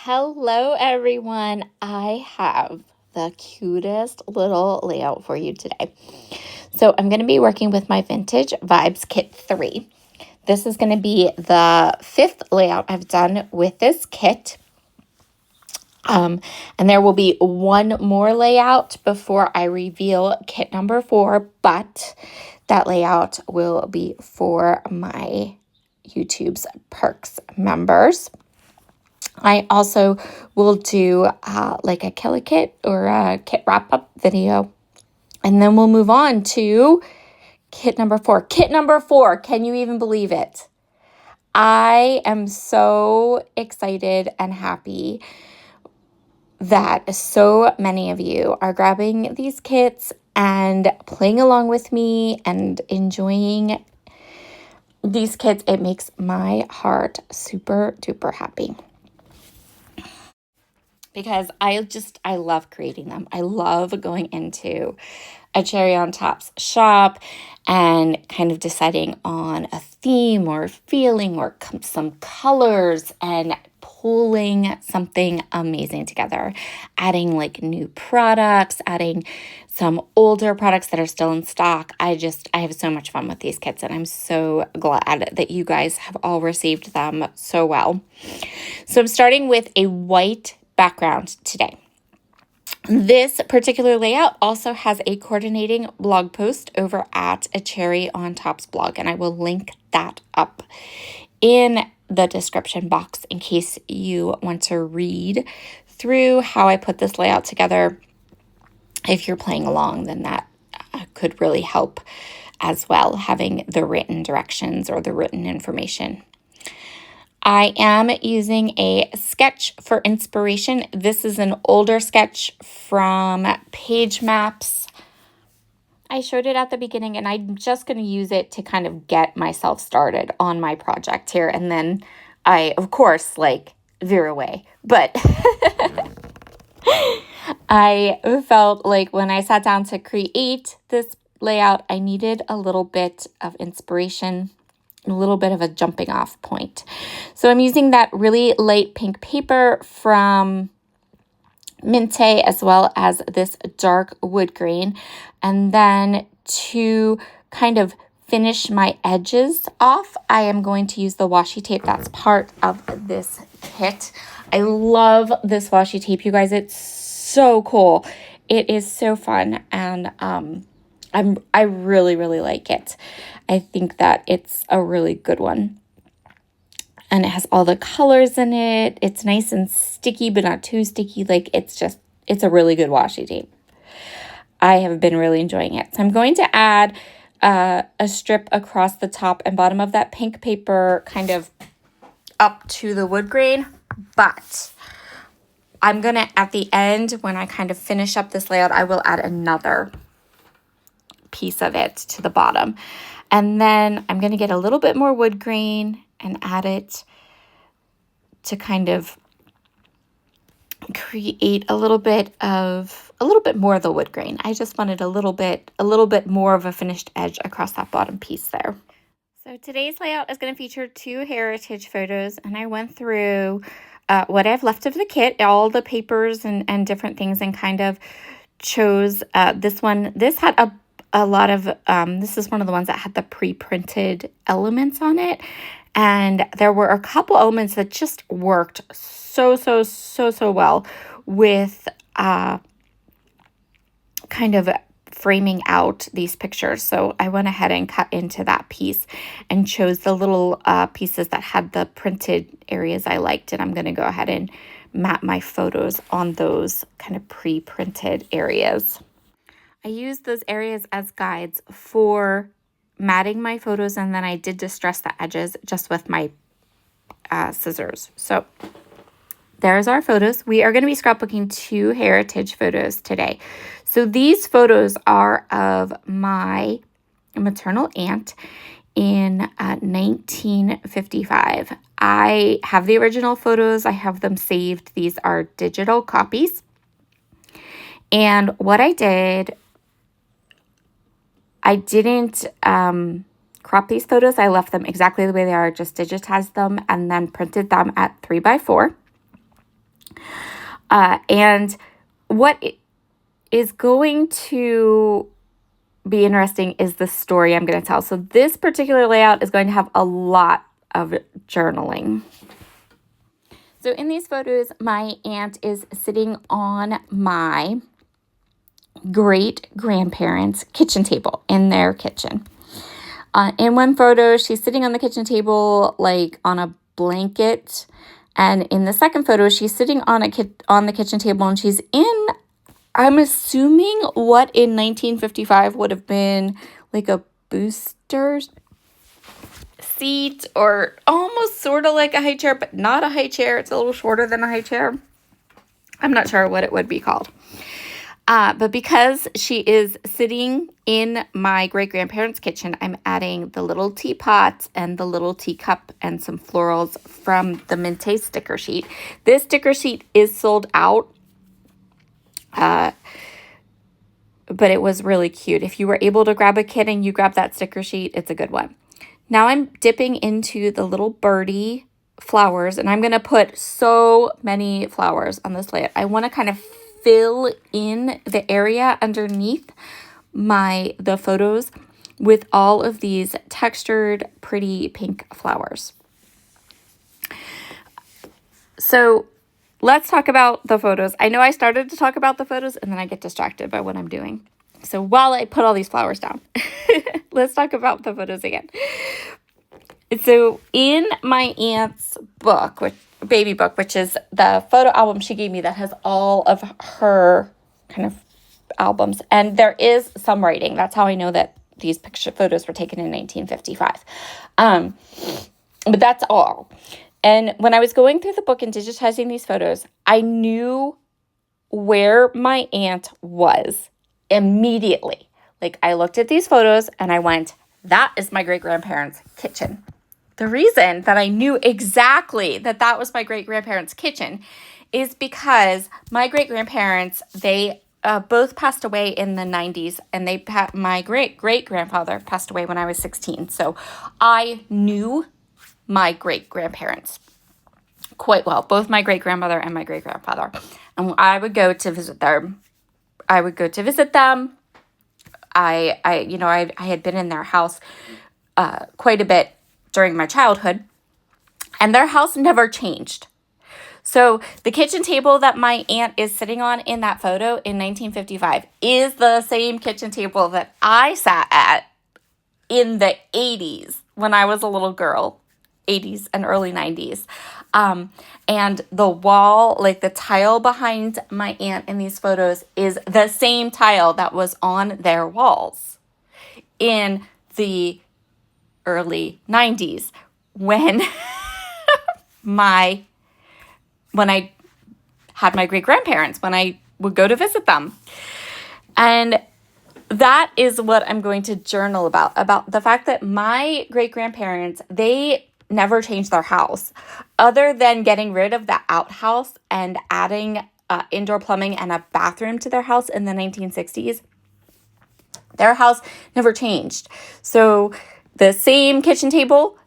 Hello, everyone. I have the cutest little layout for you today. So I'm going to be working with my Vintage Vibes Kit 3. This is going to be the 5th layout I've done with this kit. And there will be one more layout before I reveal kit number 4, but that layout will be for my YouTube's Perks members. I also will do like a Kill a Kit or a kit wrap-up video. And then we'll move on to kit number 4. Kit number 4, can you even believe it? I am so excited and happy that so many of you are grabbing these kits and playing along with me and enjoying these kits. It makes my heart super duper happy, because I love creating them. I love going into a Cherry on Top's shop and kind of deciding on a theme or feeling or some colors and pulling something amazing together, adding like new products, adding some older products that are still in stock. I have so much fun with these kits, and I'm so glad that you guys have all received them so well. So I'm starting with a white background today. This particular layout also has a coordinating blog post over at a Cherry on Top's blog, and I will link that up in the description box in case you want to read through how I put this layout together. If you're playing along, then that could really help as well, having the written directions or the written information. I am using a sketch for inspiration. This is an older sketch from Page Maps. I showed it at the beginning, and I'm just going to use it to kind of get myself started on my project here. And then I, of course, veer away. But I felt like when I sat down to create this layout, I needed a little bit of inspiration, a little bit of a jumping off point. So I'm using that really light pink paper from Minte, as well as this dark wood grain. And then to kind of finish my edges off, I am going to use the washi tape that's part of this kit. I love this washi tape, you guys. It's so cool. It is so fun, and I really, really like it. I think that it's a really good one. And it has all the colors in it. It's nice and sticky, but not too sticky. It's a really good washi tape. I have been really enjoying it. So I'm going to add a strip across the top and bottom of that pink paper, kind of up to the wood grain. But I'm going to, at the end, when I kind of finish up this layout, I will add another piece of it to the bottom. And then I'm going to get a little bit more wood grain and add it to kind of create a little bit more of the wood grain. I just wanted a little bit more of a finished edge across that bottom piece there. So today's layout is going to feature 2 heritage photos, and I went through what I've left of the kit, all the papers and different things, and kind of chose this one. This had a lot of, this is one of the ones that had the pre-printed elements on it. And there were a couple elements that just worked so well with kind of framing out these pictures. So I went ahead and cut into that piece and chose the little pieces that had the printed areas I liked. And I'm going to go ahead and map my photos on those kind of pre-printed areas. I used those areas as guides for matting my photos, and then I did distress the edges just with my scissors. So there's our photos. We are going to be scrapbooking 2 heritage photos today. So these photos are of my maternal aunt in 1955. I have the original photos. I have them saved. These are digital copies. And what I did, I didn't crop these photos. I left them exactly the way they are, just digitized them and then printed them at 3x4. And what is going to be interesting is the story I'm going to tell. So this particular layout is going to have a lot of journaling. So in these photos, my aunt is sitting on my great-grandparents' kitchen table in their kitchen. In one photo, she's sitting on the kitchen table like on a blanket. And in the second photo, she's sitting on the kitchen table and she's in, I'm assuming, what in 1955 would have been like a booster seat, or almost sort of like a high chair, but not a high chair. It's a little shorter than a high chair. I'm not sure what it would be called. But because she is sitting in my great-grandparents' kitchen, I'm adding the little teapot and the little teacup and some florals from the Minte sticker sheet. This sticker sheet is sold out, but it was really cute. If you were able to grab a kit and you grab that sticker sheet, it's a good one. Now I'm dipping into the little birdie flowers, and I'm going to put so many flowers on this layout. I want to kind of fill in the area underneath the photos with all of these textured, pretty pink flowers. So let's talk about the photos. I know I started to talk about the photos and then I get distracted by what I'm doing. So while I put all these flowers down, let's talk about the photos again. So in my aunt's book, baby book, which is the photo album she gave me that has all of her kind of albums, and there is some writing. That's how I know that these photos were taken in 1955. But that's all. And when I was going through the book and digitizing these photos, I knew where my aunt was immediately. Like, I looked at these photos and I went, that is my great-grandparents' kitchen. The reason that I knew exactly that was my great-grandparents' kitchen is because my great-grandparents, they both passed away in the 90s, and my great-great-grandfather passed away when I was 16. So I knew my great-grandparents quite well, both my great-grandmother and my great-grandfather. And I would go to visit them. I had been in their house quite a bit during my childhood, and their house never changed. So the kitchen table that my aunt is sitting on in that photo in 1955 is the same kitchen table that I sat at in the 80s when I was a little girl, 80s and early 90s. And the wall, like the tile behind my aunt in these photos, is the same tile that was on their walls in the early 90s when I had my great-grandparents, when I would go to visit them. And that is what I'm going to journal about the fact that my great-grandparents, they never changed their house other than getting rid of the outhouse and adding indoor plumbing and a bathroom to their house in the 1960s. Their house never changed. So the same kitchen table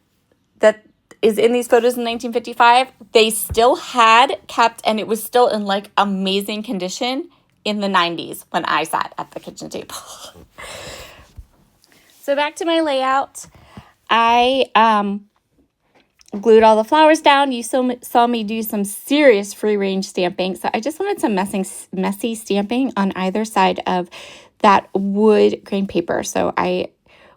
that is in these photos in 1955, they still had kept, and it was still in like amazing condition in the 90s when I sat at the kitchen table. So back to my layout. I glued all the flowers down. You saw me do some serious free-range stamping. So I just wanted some messy stamping on either side of that wood grain paper. So I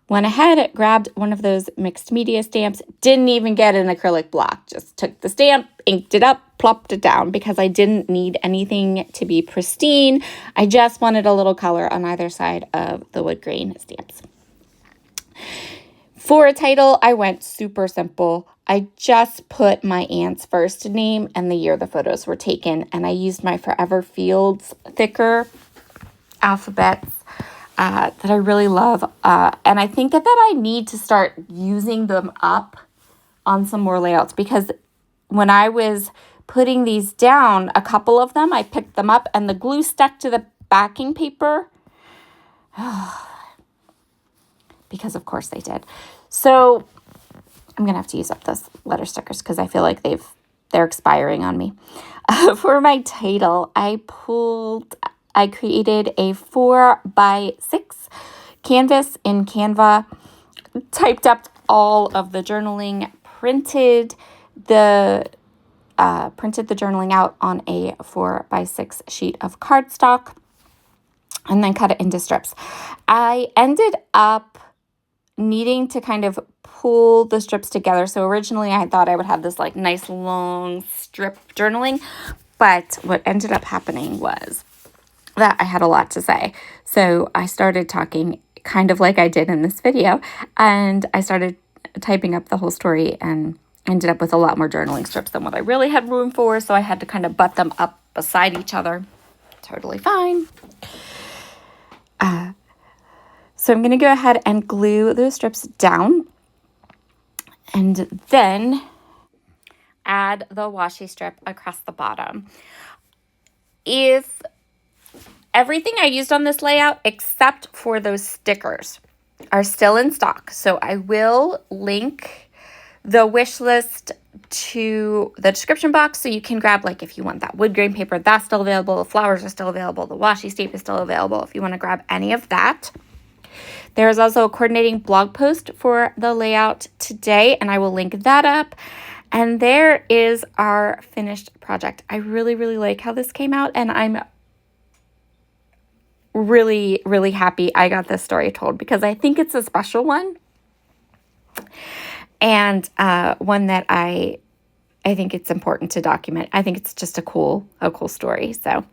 went ahead, grabbed one of those mixed media stamps, didn't even get an acrylic block, just took the stamp, inked it up, plopped it down because I didn't need anything to be pristine. I just wanted a little color on either side of the wood grain stamps. For a title, I went super simple. I just put my aunt's first name and the year the photos were taken, and I used my Forever Fields thicker alphabets that I really love. And I think that I need to start using them up on some more layouts, because when I was putting these down, a couple of them, I picked them up and the glue stuck to the backing paper. Because of course they did. So I'm going to have to use up those letter stickers because I feel like they've they're expiring on me. For my title, I created a 4x6 canvas in Canva, typed up all of the journaling, printed the journaling out on a 4x6 sheet of cardstock, and then cut it into strips. I ended up needing to kind of pull the strips together. So originally I thought I would have this like nice long strip journaling, but what ended up happening was that I had a lot to say. So I started talking kind of like I did in this video, and I started typing up the whole story and ended up with a lot more journaling strips than what I really had room for. So I had to kind of butt them up beside each other. Totally fine. So I'm going to go ahead and glue those strips down and then add the washi strip across the bottom. If everything I used on this layout, except for those stickers, are still in stock, so I will link the wish list to the description box so you can grab, like, if you want that wood grain paper, that's still available. The flowers are still available. The washi tape is still available if you want to grab any of that. There is also a coordinating blog post for the layout today, and I will link that up. And there is our finished project. I really, really like how this came out, and I'm really, really happy I got this story told because I think it's a special one, and one that I think it's important to document. I think it's just a cool story. So,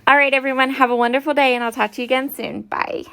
all right, everyone, have a wonderful day, and I'll talk to you again soon. Bye.